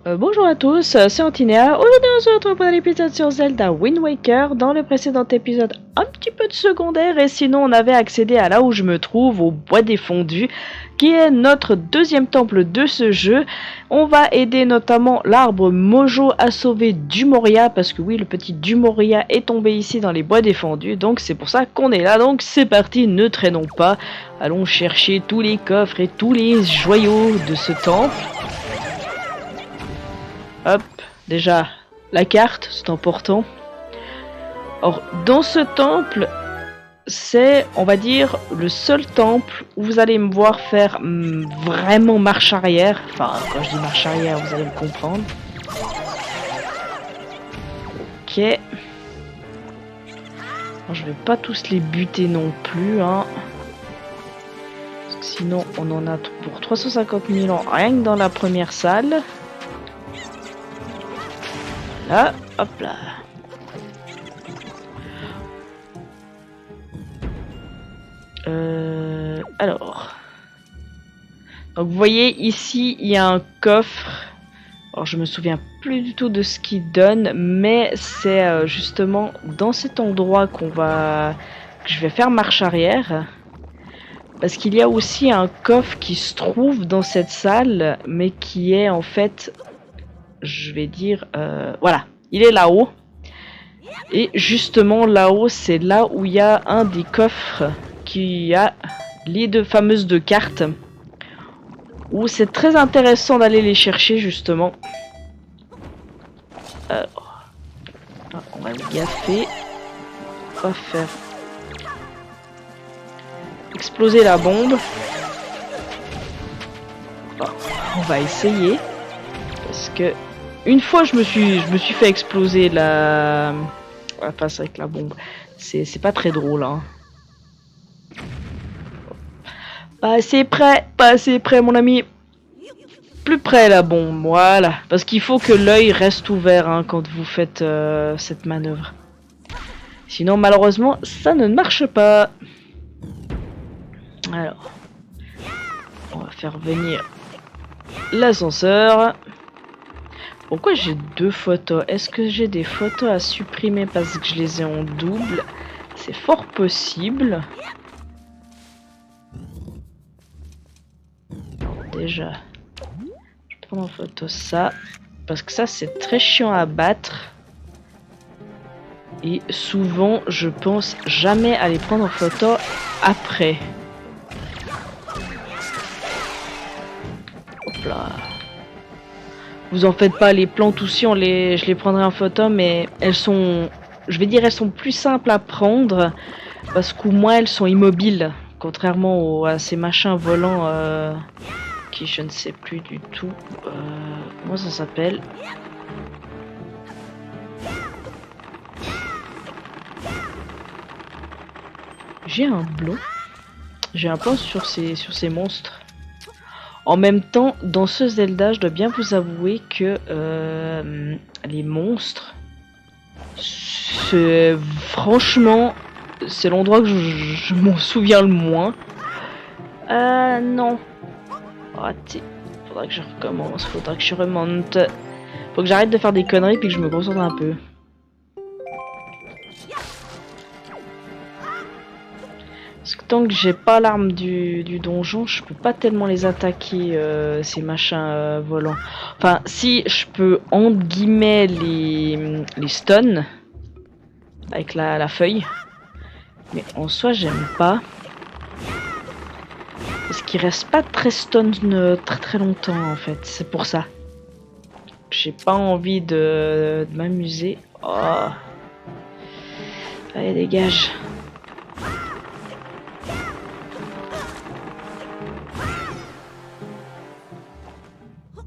Bonjour à tous, c'est Antinéa. Aujourd'hui on se retrouve pour un épisode sur Zelda Wind Waker. Dans le précédent épisode, un petit peu de secondaire, et sinon on avait accédé à là où je me trouve, au bois défendu, qui est notre deuxième temple de ce jeu. On va aider notamment l'arbre Mojo à sauver Dumoria, parce que oui, le petit Dumoria est tombé ici dans les bois défendus, donc c'est pour ça qu'on est là. Donc c'est parti, ne traînons pas, allons chercher tous les coffres et tous les joyaux de ce temple. Hop, déjà, la carte, c'est important. Or, dans ce temple, c'est, on va dire, le seul temple où vous allez me voir faire vraiment marche arrière. Enfin, quand je dis marche arrière, vous allez me comprendre. Ok. Alors, je vais pas tous les buter non plus, hein. Parce que sinon, on en a pour 350 000 ans, rien que dans la première salle. Là, hop là. Alors. Donc vous voyez ici il y a un coffre. Alors je me souviens plus du tout de ce qu'il donne, mais c'est justement dans cet endroit que je vais faire marche arrière. Parce qu'il y a aussi un coffre qui se trouve dans cette salle, mais qui est en fait, je vais dire, voilà, il est là-haut. Et justement là-haut, c'est là où il y a un des coffres qui a les deux fameuses deux cartes. Où c'est très intéressant d'aller les chercher justement. Alors, on va le gaffer. On va faire exploser la bombe. Enfin, on va essayer. Parce que une fois je me suis fait exploser la face avec la bombe. C'est pas très drôle, hein. Pas assez près mon ami. Plus près la bombe, voilà. Parce qu'il faut que l'œil reste ouvert, hein, quand vous faites cette manœuvre. Sinon malheureusement ça ne marche pas. Alors, on va faire venir l'ascenseur. Pourquoi j'ai deux photos? Est-ce que j'ai des photos à supprimer parce que je les ai en double? C'est fort possible. Alors déjà, je vais prendre en photo ça. Parce que ça c'est très chiant à battre. Et souvent je pense jamais à les prendre en photo après. Hop là. Vous en faites pas, les plantes aussi, je les prendrai en photo, mais elles sont, je vais dire, elles sont plus simples à prendre parce qu'au moins elles sont immobiles, contrairement à ces machins volants qui je ne sais plus du tout comment ça s'appelle. J'ai un blond, j'ai un plan sur ces monstres. En même temps, dans ce Zelda, je dois bien vous avouer que les monstres, franchement, c'est l'endroit que je m'en souviens le moins. Non. Raté. Faudra que je recommence, faudra que je remonte. Faut que j'arrête de faire des conneries puis que je me concentre un peu. Parce que tant que j'ai pas l'arme du donjon, je peux pas tellement les attaquer, ces machins volants. Enfin, si, je peux entre guillemets les stun avec la feuille. Mais en soi, j'aime pas. Parce qu'il reste pas très stun très longtemps en fait, c'est pour ça. J'ai pas envie de m'amuser. Oh. Allez, dégage.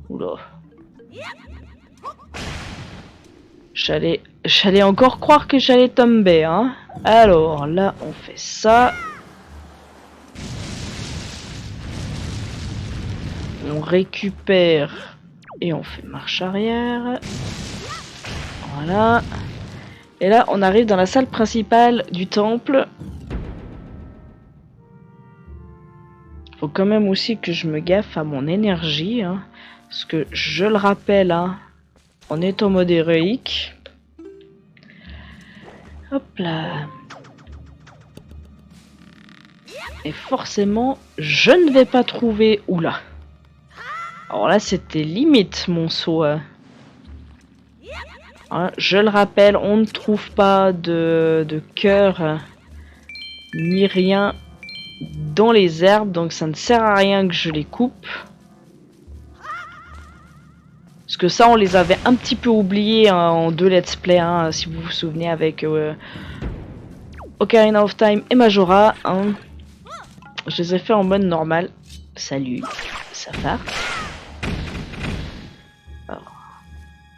Oula. J'allais encore croire que j'allais tomber, hein. Alors là, on fait ça. On récupère et on fait marche arrière. Voilà. Et là, on arrive dans la salle principale du temple. Faut quand même aussi que je me gaffe à mon énergie, hein. Parce que je le rappelle, hein, on est en mode héroïque. Hop là. Et forcément, je ne vais pas trouver... Oula. Alors là, c'était limite mon saut. Hein, je le rappelle, on ne trouve pas de cœur ni rien dans les herbes. Donc ça ne sert à rien que je les coupe. Parce que ça, on les avait un petit peu oubliés hein, en 2 let's play, hein, si vous vous souvenez, avec Ocarina of Time et Majora. Hein. Je les ai fait en mode normal. Salut, Safar. Alors,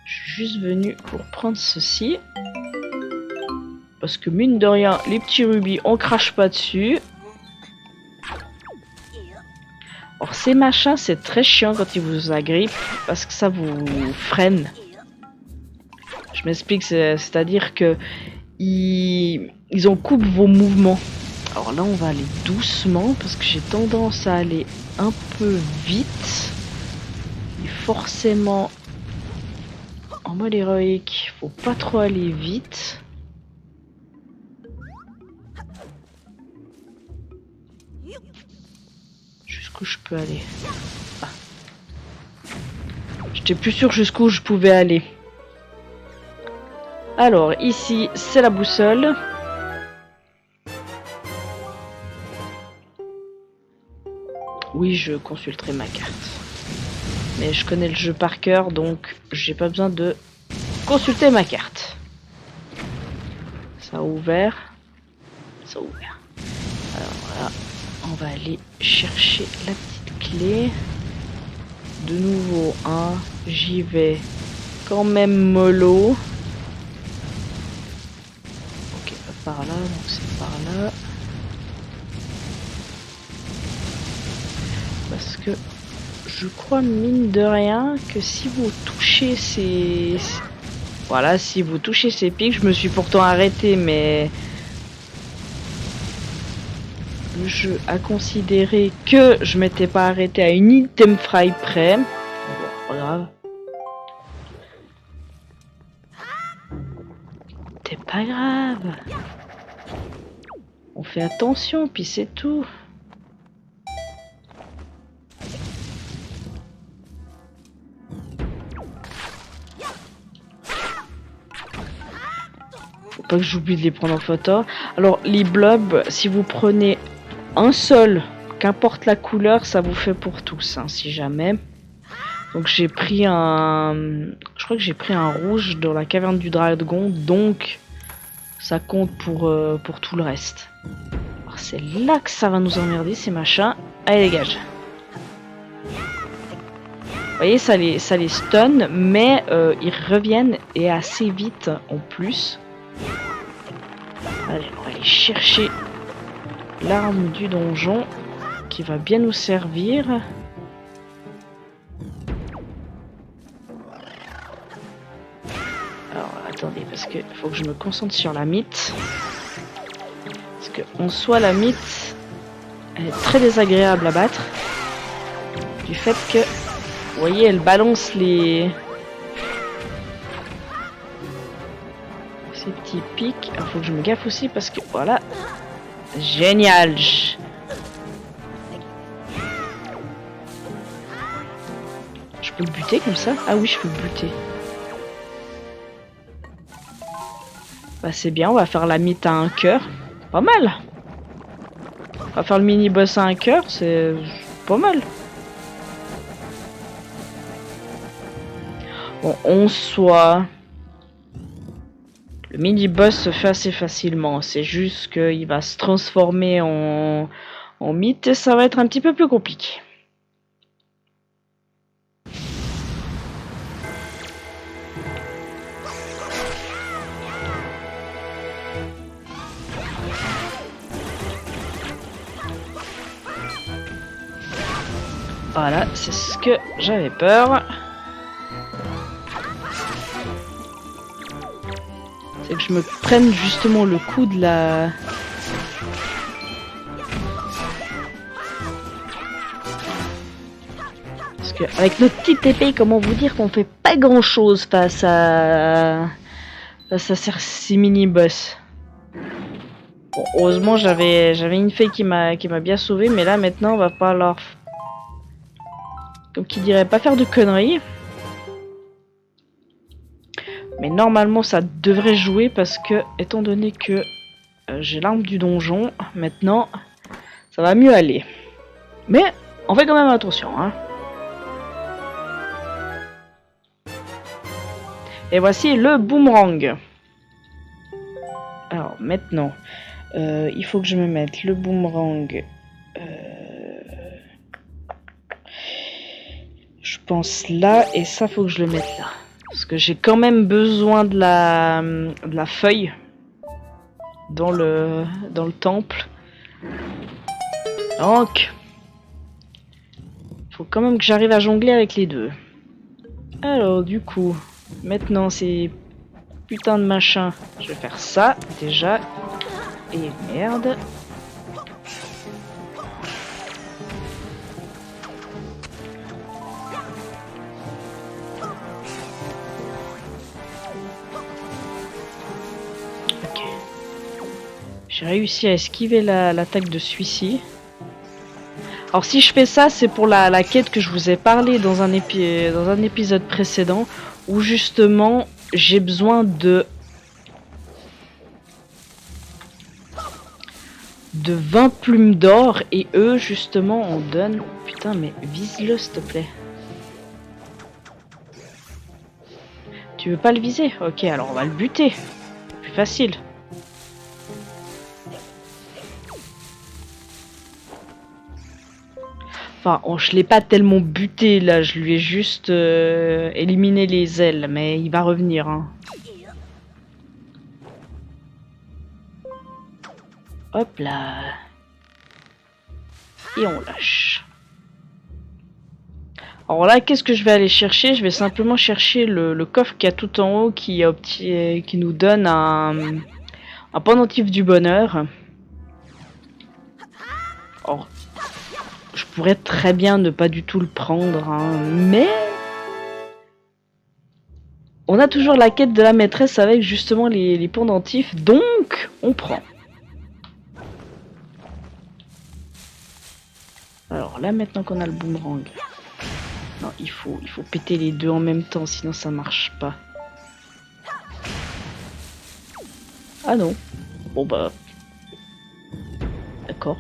je suis juste venu pour prendre ceci. Parce que mine de rien, les petits rubis, on crache pas dessus. Alors ces machins, c'est très chiant quand ils vous agrippent parce que ça vous freine. Je m'explique, c'est-à-dire que ils en coupent vos mouvements. Alors là, on va aller doucement parce que j'ai tendance à aller un peu vite. Et forcément, en mode héroïque, faut pas trop aller vite. Jusqu'où je peux aller? Ah. J'étais plus sûr jusqu'où je pouvais aller. Alors, ici, c'est la boussole. Oui, je consulterai ma carte. Mais je connais le jeu par cœur, donc j'ai pas besoin de consulter ma carte. Ça a ouvert. Ça a ouvert. Alors voilà, on va aller chercher la petite clé. De nouveau, hein, j'y vais quand même mollo. Ok, pas par là, donc c'est par là. Parce que je crois mine de rien que si vous touchez ces... Voilà, si vous touchez ces pics, je me suis pourtant arrêté, mais... Le jeu a considéré que je m'étais pas arrêté à une item fry près. Bon, pas grave. C'est pas grave. On fait attention, puis c'est tout. Faut pas que j'oublie de les prendre en photo. Alors, les blobs, si vous prenez un seul, qu'importe la couleur, ça vous fait pour tous, hein, si jamais. Donc j'ai pris un... Je crois que j'ai pris un rouge dans la caverne du dragon, donc ça compte pour tout le reste. Alors c'est là que ça va nous emmerder, ces machins. Allez, dégage. Vous voyez, ça les stun, mais ils reviennent et assez vite en plus. Allez, on va aller chercher l'arme du donjon qui va bien nous servir. Alors attendez, parce que faut que je me concentre sur la mythe. Parce que en soi la mythe elle est très désagréable à battre. Du fait que vous voyez elle balance ces petits pics. Il faut que je me gaffe aussi parce que voilà. Génial. Je peux le buter comme ça? Ah oui, je peux le buter. Bah c'est bien, on va faire la mythe à un cœur. Pas mal. On va faire le mini-boss à un cœur, c'est pas mal. Bon, en soi... Le mini-boss se fait assez facilement, c'est juste qu'il va se transformer en mythe et ça va être un petit peu plus compliqué. Voilà, c'est ce que j'avais peur. C'est que je me prenne justement le coup de la... Parce que avec notre petite épée, comment vous dire qu'on fait pas grand chose face à ces mini-boss. Bon, heureusement j'avais une fée qui m'a bien sauvé, mais là maintenant on va falloir, comme qui dirait, pas faire de conneries. Mais normalement ça devrait jouer parce que, étant donné que j'ai l'arme du donjon, maintenant ça va mieux aller. Mais on fait quand même attention, hein. Et voici le boomerang. Alors maintenant, il faut que je me mette le boomerang. Je pense là, et ça faut que je le mette là. Parce que j'ai quand même besoin de la feuille dans le temple. Donc, faut quand même que j'arrive à jongler avec les deux. Alors du coup, maintenant ces putains de machins, je vais faire ça déjà. Et merde. Ok. J'ai réussi à esquiver l'attaque de celui-ci. Alors si je fais ça, c'est pour la quête que je vous ai parlé dans un épisode précédent, où justement j'ai besoin de 20 plumes d'or, et eux justement on donne... Putain mais vise-le s'il te plaît. Tu veux pas le viser? Ok, alors on va le buter. C'est plus facile. Enfin, je l'ai pas tellement buté là, je lui ai juste éliminé les ailes, mais il va revenir. Hein. Hop là. Et on lâche. Alors là, qu'est-ce que je vais aller chercher? Je vais simplement chercher le coffre qui a tout en haut, qui nous donne un pendentif du bonheur. Or, je pourrais très bien ne pas du tout le prendre, hein, mais on a toujours la quête de la maîtresse avec justement les pendentifs, donc on prend. Alors là, maintenant qu'on a le boomerang, non, il faut péter les deux en même temps, sinon ça marche pas. Ah non. Bon bah, d'accord.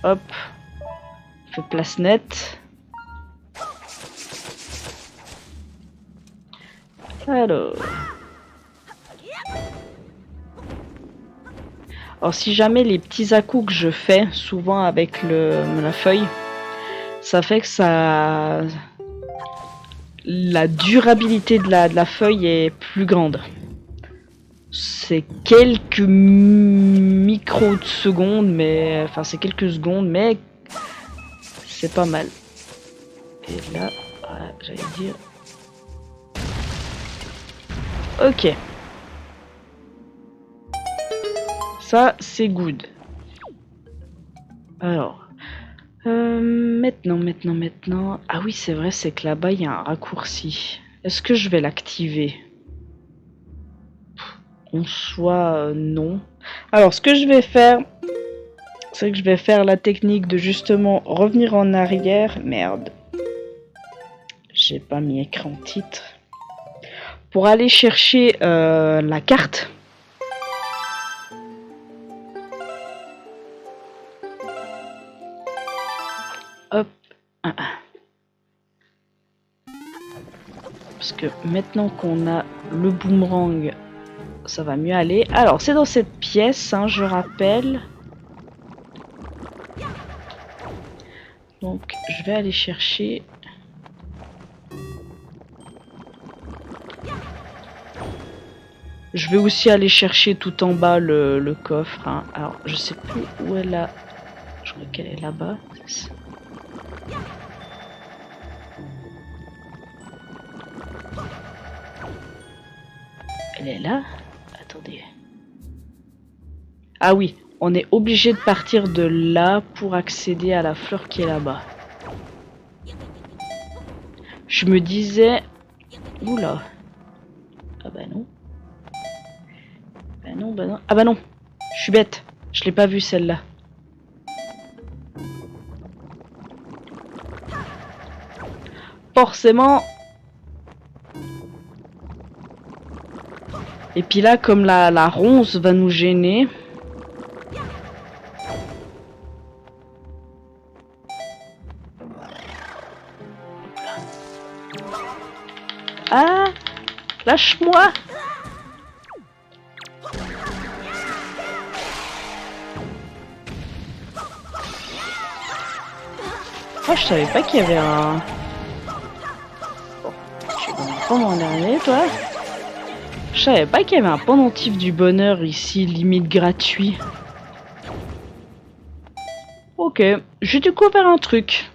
Hop, fait place nette. Alors, si jamais les petits à-coups que je fais, souvent avec la feuille, ça fait que la durabilité de la feuille est plus grande. C'est quelques micros de secondes, mais enfin c'est quelques secondes, mais c'est pas mal. Et là, voilà, j'allais dire. Ok. Ça, c'est good. Alors. Maintenant. Ah oui, c'est vrai, c'est que là-bas, il y a un raccourci. Est-ce que je vais l'activer? En soi, non. Alors, ce que je vais faire, c'est que je vais faire la technique de justement revenir en arrière. Merde. J'ai pas mis écran titre. Pour aller chercher la carte. Hop. Parce que maintenant qu'on a le boomerang, ça va mieux aller. Alors, c'est dans cette pièce, hein, je rappelle. Donc, je vais aller chercher... Je vais aussi aller chercher tout en bas le coffre. Hein. Alors, je sais plus où elle a... Je crois qu'elle est là-bas. Elle est là? Attendez. Ah oui, on est obligé de partir de là pour accéder à la fleur qui est là-bas. Je me disais... Oula. Ah bah non. Bah non, bah non. Ah bah non. Je suis bête. Je l'ai pas vue celle-là. Forcément. Et puis là, comme la ronce va nous gêner... Ah! Lâche-moi! Oh, je savais pas qu'il y avait un... Bon, tu vas pas m'en énerver, toi? Je savais pas qu'il y avait un pendentif du bonheur ici, limite gratuit. Ok, j'ai découvert un truc.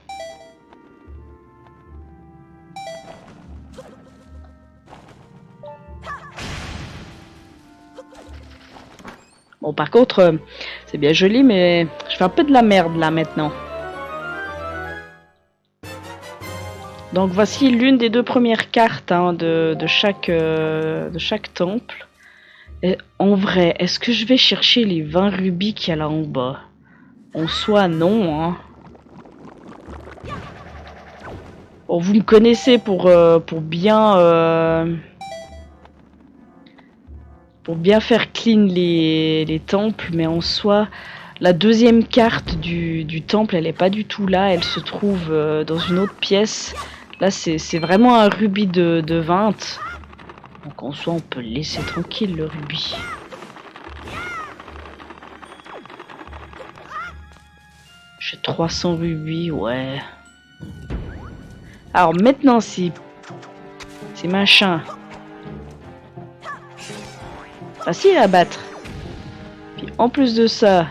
Bon, par contre, c'est bien joli, mais je fais un peu de la merde là maintenant. Donc voici l'une des deux premières cartes hein, de chaque temple. Et en vrai, est-ce que je vais chercher les 20 rubis qu'il y a là en bas? En soi, non. Hein. Bon, vous me connaissez pour bien faire clean les temples, mais en soi, la deuxième carte du temple, elle est pas du tout là. Elle se trouve dans une autre pièce. Là, c'est vraiment un rubis de 20. Donc en soi, on peut le laisser tranquille, le rubis. J'ai 300 rubis, ouais. Alors maintenant, c'est machin. Facile à battre. Puis en plus de ça,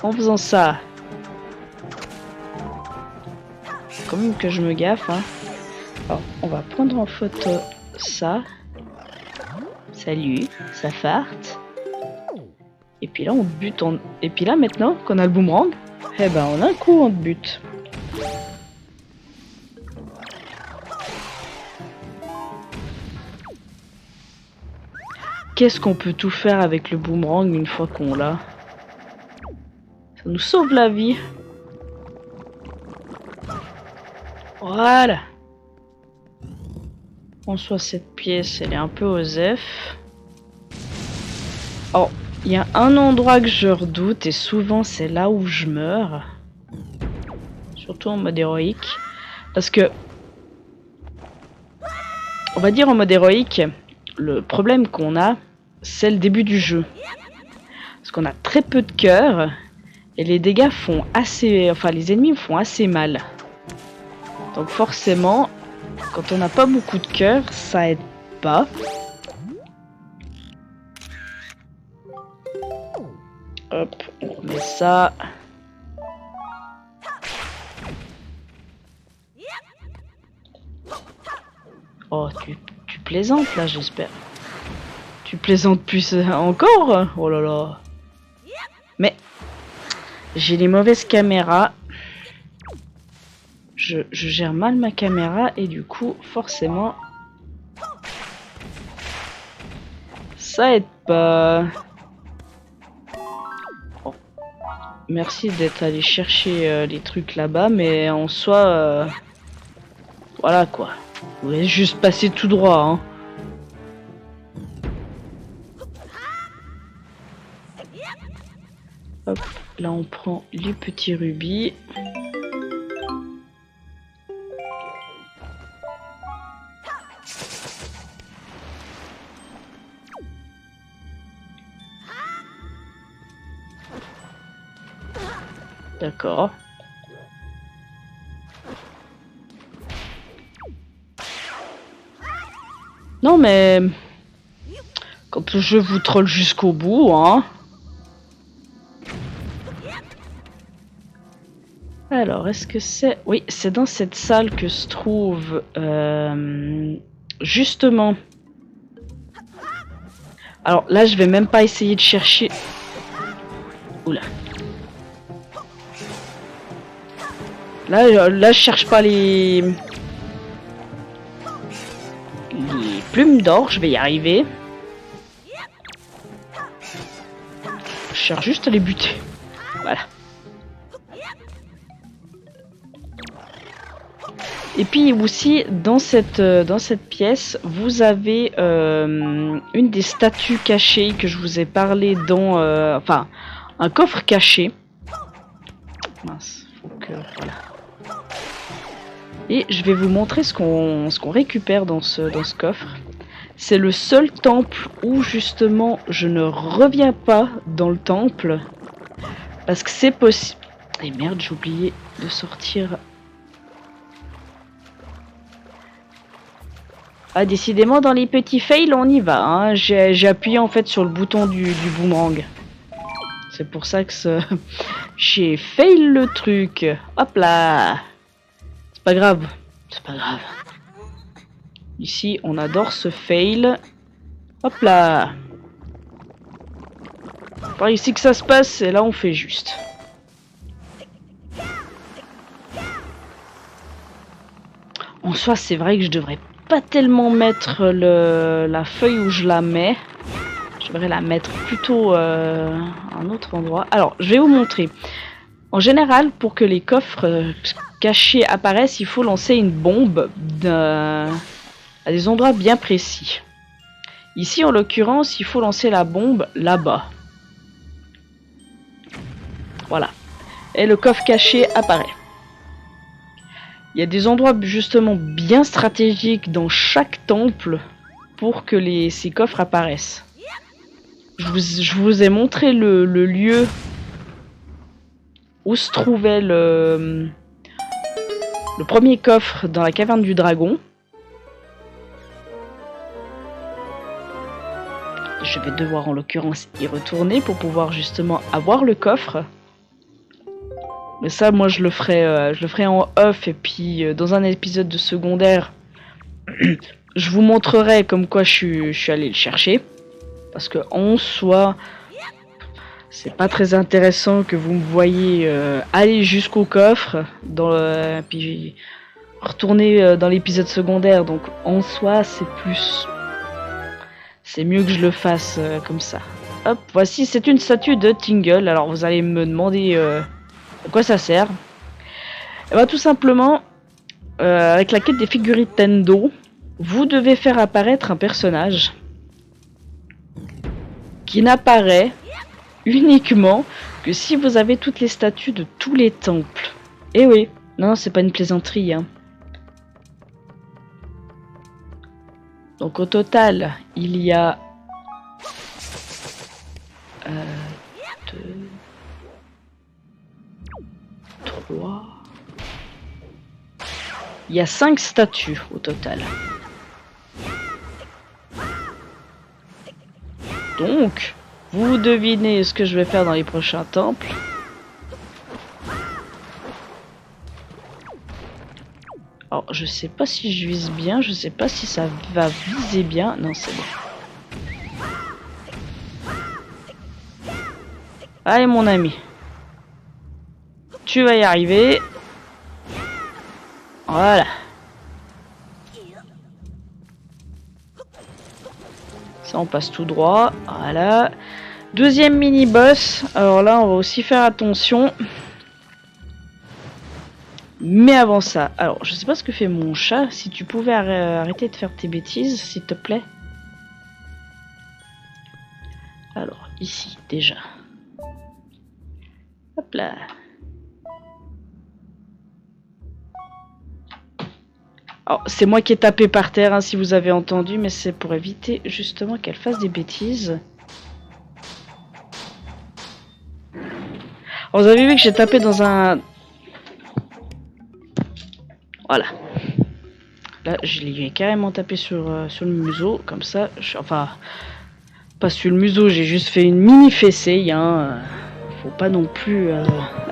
en faisant ça, quand même que je me gaffe. Hein. Alors, on va prendre en photo ça. Salut, ça farte. Et puis là, on bute. Et puis là, maintenant qu'on a le boomerang, eh ben, on a un coup, on bute. Qu'est-ce qu'on peut tout faire avec le boomerang une fois qu'on l'a? Ça nous sauve la vie. Voilà. En soi, cette pièce, elle est un peu osef. Oh, il y a un endroit que je redoute et souvent c'est là où je meurs. Surtout en mode héroïque. Parce que... On va dire en mode héroïque, le problème qu'on a, c'est le début du jeu. Parce qu'on a très peu de cœur et les dégâts font assez... Enfin, les ennemis font assez mal. Donc forcément, quand on n'a pas beaucoup de cœur, ça aide pas. Hop, on remet ça. Oh, tu plaisantes là, j'espère. Tu plaisantes plus encore? Oh là là. Mais j'ai les mauvaises caméras. Je gère mal ma caméra et du coup, forcément, ça aide pas. Bon. Merci d'être allé chercher les trucs là-bas, mais en soi, voilà quoi. Vous voulez juste passer tout droit, hein. Hop, là on prend les petits rubis. D'accord. Non mais... Quand je vous troll jusqu'au bout, hein. Alors, est-ce que c'est... Oui, c'est dans cette salle que se trouve... justement... Alors là, je vais même pas essayer de chercher... Oula. Là, je cherche pas les plumes d'or, je vais y arriver. Je cherche juste à les buter. Voilà. Et puis aussi, dans cette pièce, vous avez une des statues cachées que je vous ai parlé dans... enfin, un coffre caché. Mince, faut que... Voilà. Et je vais vous montrer ce qu'on récupère dans ce coffre. C'est le seul temple où justement je ne reviens pas dans le temple. Parce que c'est possible... Et merde, j'ai oublié de sortir... Ah, décidément, dans les petits fails, on y va. Hein. J'ai appuyé en fait sur le bouton du boomerang. C'est pour ça que j'ai fail le truc. Hop là. C'est pas grave. C'est pas grave. Ici, on adore ce fail. Hop là. Par ici que ça se passe, et là on fait juste. En soi, c'est vrai que je devrais pas tellement mettre la feuille où je la mets. Je devrais la mettre plutôt à un autre endroit. Alors, je vais vous montrer. En général, pour que les coffres cachés apparaissent, il faut lancer une bombe à des endroits bien précis. Ici, en l'occurrence, il faut lancer la bombe là-bas. Voilà. Et le coffre caché apparaît. Il y a des endroits justement bien stratégiques dans chaque temple pour que ces coffres apparaissent. Je vous ai montré le lieu où se trouvait le premier coffre dans la caverne du dragon. Je vais devoir en l'occurrence y retourner pour pouvoir justement avoir le coffre. Mais ça, moi, je le ferai en off et puis dans un épisode de secondaire, je vous montrerai comme quoi je suis allé le chercher. Parce que en soi, c'est pas très intéressant que vous me voyez aller jusqu'au coffre, puis retourner dans l'épisode secondaire. Donc en soi, c'est mieux que je le fasse comme ça. Hop, voici, c'est une statue de Tingle. Alors vous allez me demander à quoi ça sert. Et bah, tout simplement, avec la quête des figurines Tendo, vous devez faire apparaître un personnage qui n'apparaît uniquement que si vous avez toutes les statues de tous les temples. Et oui, non, c'est pas une plaisanterie. Hein. Donc au total, il y a 2, 3... Il y a 5 statues au total. Donc, vous devinez ce que je vais faire dans les prochains temples. Alors, je sais pas si je vise bien, je sais pas si ça va viser bien. Non, c'est bon. Allez, mon ami. Tu vas y arriver. Voilà. Ça, on passe tout droit. Voilà. Deuxième mini-boss. Alors là, on va aussi faire attention. Mais avant ça, alors, je sais pas ce que fait mon chat. Si tu pouvais arrêter de faire tes bêtises, s'il te plaît. Alors, ici, déjà. Hop là. Alors, c'est moi qui ai tapé par terre, hein, si vous avez entendu, mais c'est pour éviter justement qu'elle fasse des bêtises. Alors, vous avez vu que j'ai tapé dans un... Voilà. Là, je lui ai carrément tapé sur le museau, comme ça. Enfin, pas sur le museau, j'ai juste fait une mini fessée, hein. Faut pas non plus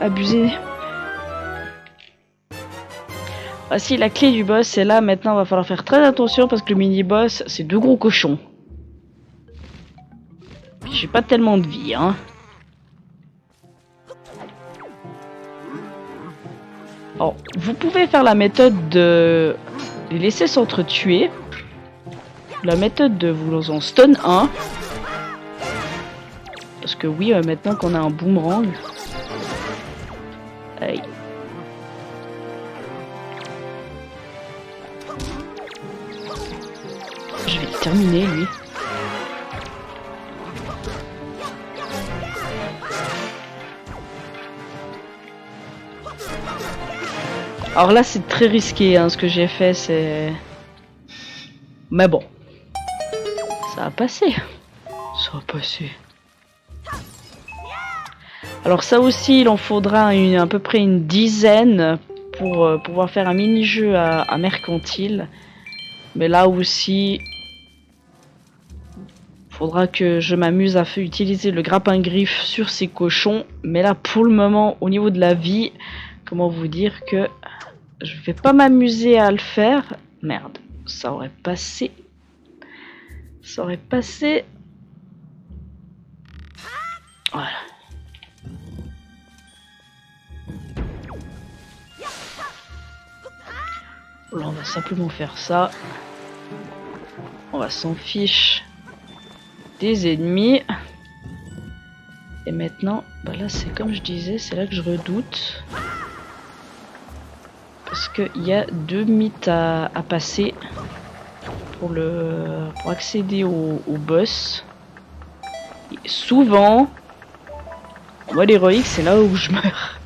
abuser. Voici la clé du boss, et là maintenant il va falloir faire très attention parce que le mini-boss c'est 2 gros cochons. J'ai pas tellement de vie, hein. Alors, vous pouvez faire la méthode de les laisser s'entretuer. La méthode de vous en stun un. Parce que oui, maintenant qu'on a un boomerang... Aïe. Je vais le terminer, lui. Alors là, c'est très risqué, hein, ce que j'ai fait, c'est... Mais bon. Ça va passer. Ça va passer. Alors ça aussi, il en faudra à peu près une dizaine pour pouvoir faire un mini-jeu à mercantile. Mais là aussi... Faudra que je m'amuse à utiliser le grappin-griffe sur ces cochons. Mais là, pour le moment, au niveau de la vie... Comment vous dire que... Je vais pas m'amuser à le faire. Merde, ça aurait passé. Ça aurait passé. Voilà. Là, on va simplement faire ça. On va s'en fiche des ennemis. Et maintenant, bah là, c'est comme je disais, c'est là que je redoute. Parce qu'il y a 2 mythes à passer pour accéder au boss. Et souvent, en mode héroïque, c'est là où je meurs.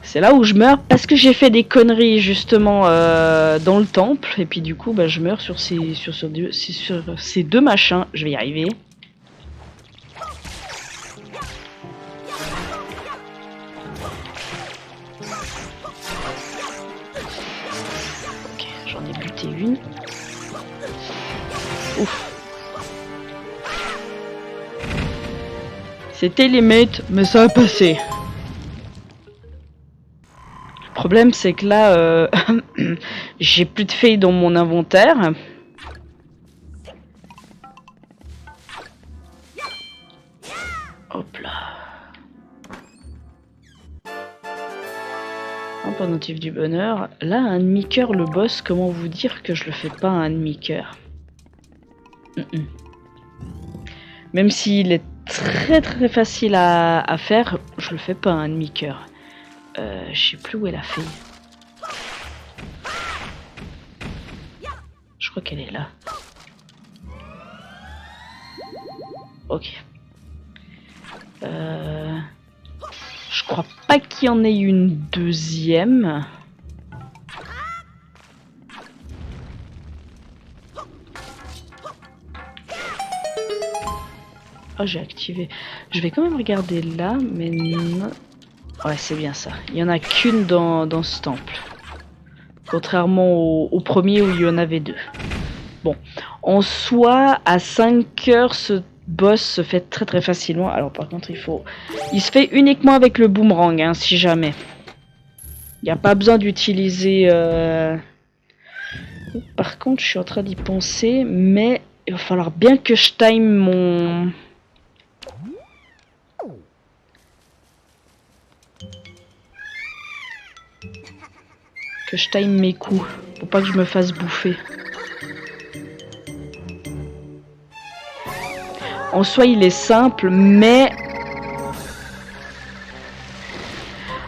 C'est là où je meurs parce que j'ai fait des conneries justement dans le temple. Et puis du coup, bah, je meurs sur ces deux machins. Je vais y arriver. J'en ai buté une. Ouf. C'était limite, mais ça a passé. Le problème, c'est que là, j'ai plus de feuilles dans mon inventaire. Hop là. Un pendentif du bonheur. Là, un demi-cœur, le boss, comment vous dire que je le fais pas un demi-cœur? Même s'il est très facile à faire, je le fais pas un demi-cœur. Je sais plus où est la fille. Je crois qu'elle est là. Ok. Je crois pas qu'il y en ait une deuxième. Oh, j'ai activé. Je vais quand même regarder là, mais non. Ouais, c'est bien ça. Il y en a qu'une dans ce temple. Contrairement au premier où il y en avait deux. Bon. En soi, à 5 heures, ce boss se fait très facilement. Alors par contre, il se fait uniquement avec le boomerang, hein, si jamais. Il n'y a pas besoin d'utiliser... Par contre, je suis en train d'y penser, mais il va falloir bien que je time mon... Que je time mes coups, pour pas que je me fasse bouffer. En soi, il est simple, mais...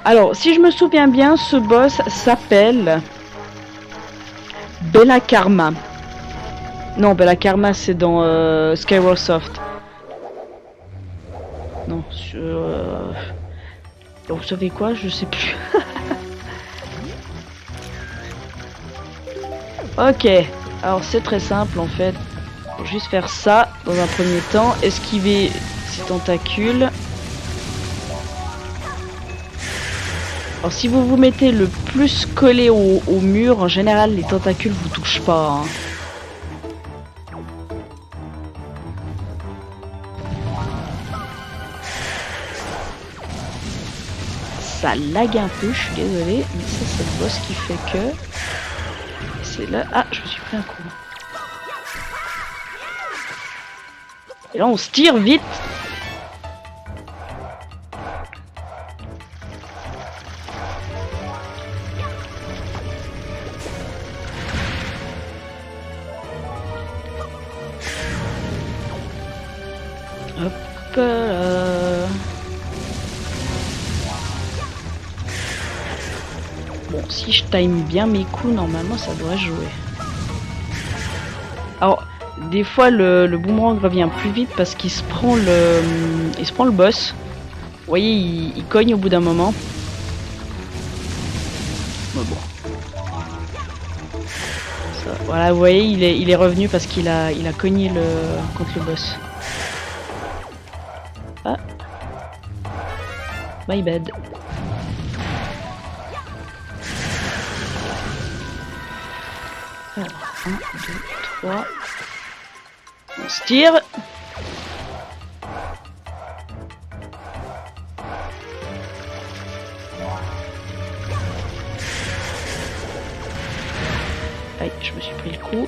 Alors, si je me souviens bien, ce boss s'appelle... Bella Karma. Non, Bella Karma, c'est dans Skyward Soft. Non, vous savez quoi? Je sais plus. Ok, alors c'est très simple en fait. Faut juste faire ça dans un premier temps. Esquiver ces tentacules. Alors si vous vous mettez le plus collé au mur, en général les tentacules vous touchent pas. Hein. Ça lag un peu, je suis désolée, mais ça c'est le boss qui fait que... C'est là... Ah, je me suis pris un coup. Et là on se tire vite. là. Bon, si je time bien mes coups, normalement ça devrait jouer. Alors, des fois le boomerang revient plus vite parce qu'il se prend le boss. Vous voyez, il cogne au bout d'un moment. Mais bon. Ça, voilà, vous voyez, il est revenu parce qu'il a cogné contre le boss. Ah. My bad. Alors, 1, 2, 3. On se tire. Aïe, je me suis pris le coup.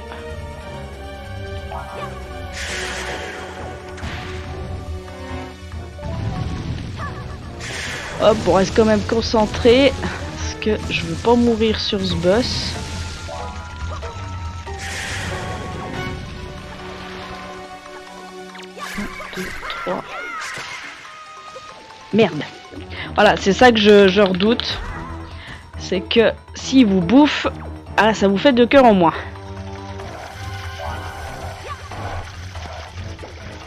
Hop, on reste quand même concentré. Parce que je veux pas mourir sur ce boss. Merde. Voilà, c'est ça que je redoute. C'est que s'il vous bouffe, ah, ça vous fait 2 cœurs en moins.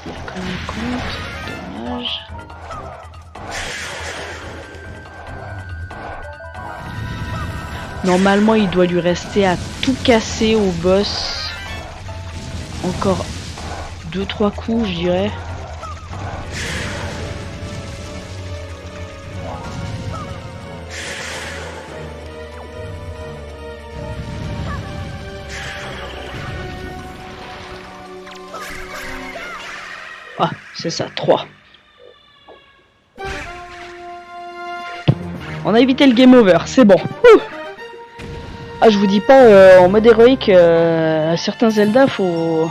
Il y a quand même compte. Dommage. Normalement, il doit lui rester à tout casser au boss. Encore 2-3 coups, je dirais. Ah, c'est ça, 3. On a évité le game over, c'est bon. Ouh. Ah, je vous dis pas, en mode héroïque, certains Zelda, faut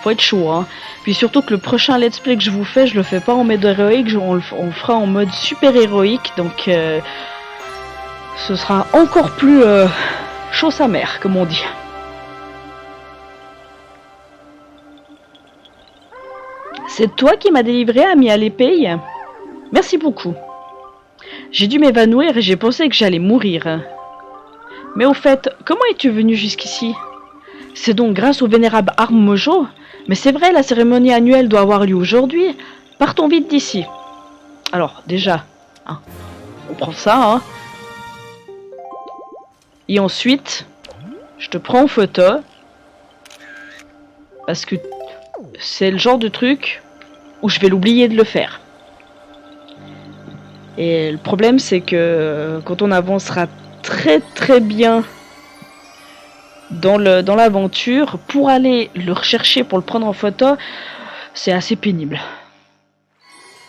être chaud. Hein. Puis surtout que le prochain let's play que je vous fais, je le fais pas en mode héroïque, on le fera en mode super héroïque. Donc, ce sera encore plus chaud sa mère, comme on dit. C'est toi qui m'as délivré, ami à l'épée. Merci beaucoup. J'ai dû m'évanouir et j'ai pensé que j'allais mourir. Mais au fait, comment es-tu venu jusqu'ici? C'est donc grâce au vénérable Armojo? Mais c'est vrai, la cérémonie annuelle doit avoir lieu aujourd'hui. Partons vite d'ici. Alors, déjà, hein, on prend ça, hein. Et ensuite, je te prends en photo. Parce que c'est le genre de truc où je vais l'oublier de le faire. Et le problème, c'est que quand on avancera très bien dans l'aventure, pour aller le rechercher, pour le prendre en photo, c'est assez pénible.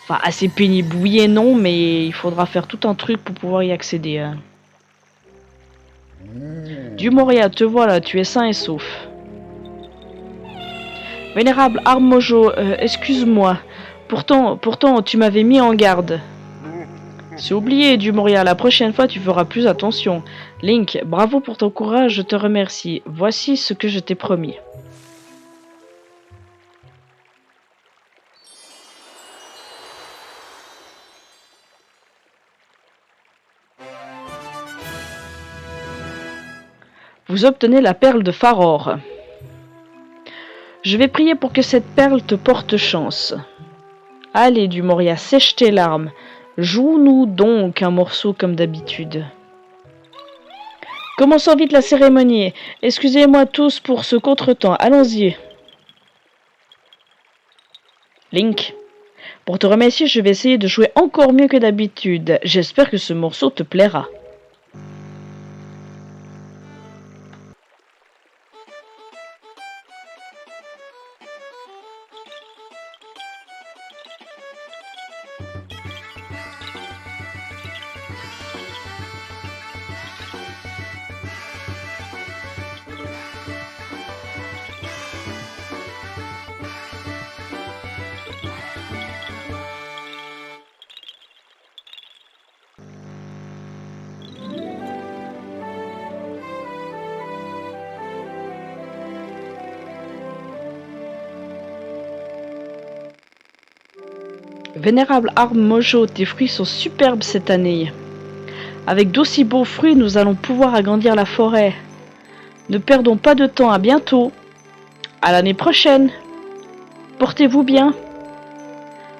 Enfin, assez pénible, oui et non, mais il faudra faire tout un truc pour pouvoir y accéder. Hein. Du Moria, te voilà, tu es sain et sauf. Vénérable Armojo, excuse-moi. Pourtant, tu m'avais mis en garde. C'est oublié, du Moria, la prochaine fois tu feras plus attention. Link, bravo pour ton courage, je te remercie. Voici ce que je t'ai promis. Vous obtenez la perle de Faror. Je vais prier pour que cette perle te porte chance. Allez, du Moria, sèche tes larmes. Joue-nous donc un morceau comme d'habitude. Commençons vite la cérémonie. Excusez-moi tous pour ce contretemps. Allons-y. Link, pour te remercier, je vais essayer de jouer encore mieux que d'habitude. J'espère que ce morceau te plaira. Vénérable arbre Mojo, tes fruits sont superbes cette année. Avec d'aussi beaux fruits, nous allons pouvoir agrandir la forêt. Ne perdons pas de temps, à bientôt. À l'année prochaine. Portez-vous bien.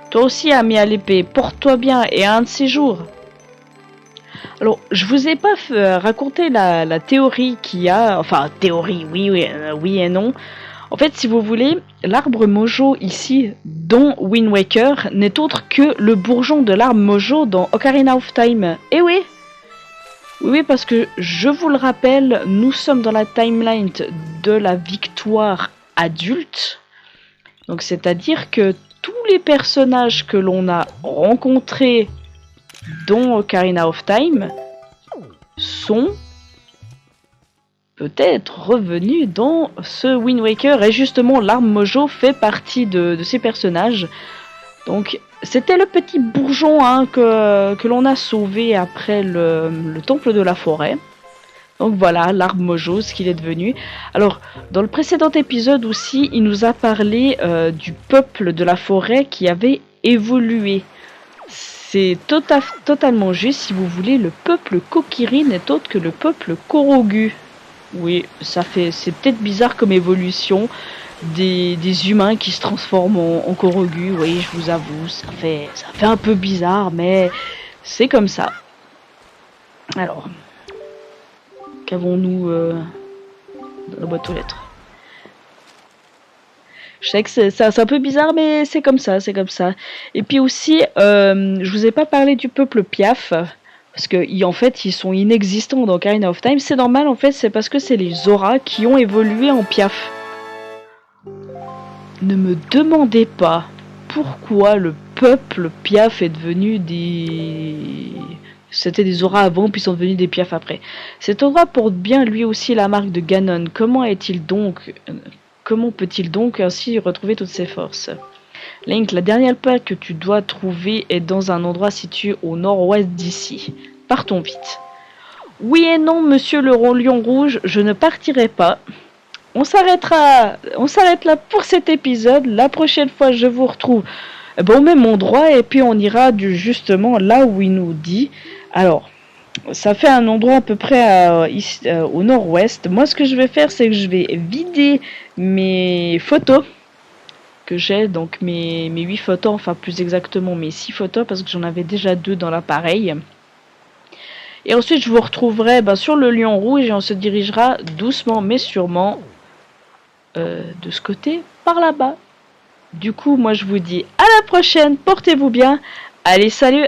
Toi aussi, ami à l'épée, porte-toi bien et à un de ces jours. Alors, je vous ai pas raconté la théorie qu'il y a, enfin, théorie, oui et non. En fait, si vous voulez, l'arbre Mojo ici, dont Wind Waker, n'est autre que le bourgeon de l'arbre Mojo dans Ocarina of Time. Eh oui! Oui, parce que, je vous le rappelle, nous sommes dans la timeline de la victoire adulte. Donc, c'est-à-dire que tous les personnages que l'on a rencontrés dont Ocarina of Time sont peut-être revenus dans ce Wind Waker, et justement l'arbre Mojo fait partie de ces personnages. Donc c'était le petit bourgeon que l'on a sauvé après le temple de la forêt. Donc voilà, l'arbre Mojo, ce qu'il est devenu. Alors, dans le précédent épisode aussi, il nous a parlé du peuple de la forêt qui avait évolué. C'est totalement juste, si vous voulez, le peuple Kokiri n'est autre que le peuple Korogu. Oui, c'est peut-être bizarre comme évolution des humains qui se transforment en Korogu. Oui, je vous avoue, ça fait un peu bizarre, mais c'est comme ça. Alors, qu'avons-nous dans la boîte aux lettres? Je sais que c'est un peu bizarre, mais c'est comme ça, c'est comme ça. Et puis aussi, je vous ai pas parlé du peuple Piaf, parce que en fait, ils sont inexistants dans Ocarina of Time. C'est normal, en fait, c'est parce que c'est les Zora qui ont évolué en Piaf. Ne me demandez pas pourquoi le peuple Piaf est devenu des... C'était des Zora avant, puis sont devenus des Piaf après. Cet endroit porte bien lui aussi la marque de Ganon. Comment peut-il donc ainsi retrouver toutes ses forces? Link, la dernière plaque que tu dois trouver est dans un endroit situé au nord-ouest d'ici. Partons vite. Oui et non, monsieur le lion rouge, je ne partirai pas. On s'arrête là pour cet épisode. La prochaine fois, je vous retrouve au même endroit et puis on ira justement là où il nous dit. Alors, ça fait un endroit à peu près au nord-ouest. Moi, ce que je vais faire, c'est que je vais vider mes photos que j'ai, donc mes 8 photos, enfin plus exactement mes 6 photos, parce que j'en avais déjà 2 dans l'appareil. Et ensuite, je vous retrouverai sur le lion rouge et on se dirigera doucement mais sûrement de ce côté, par là-bas. Du coup, moi, je vous dis à la prochaine, portez-vous bien. Allez, salut!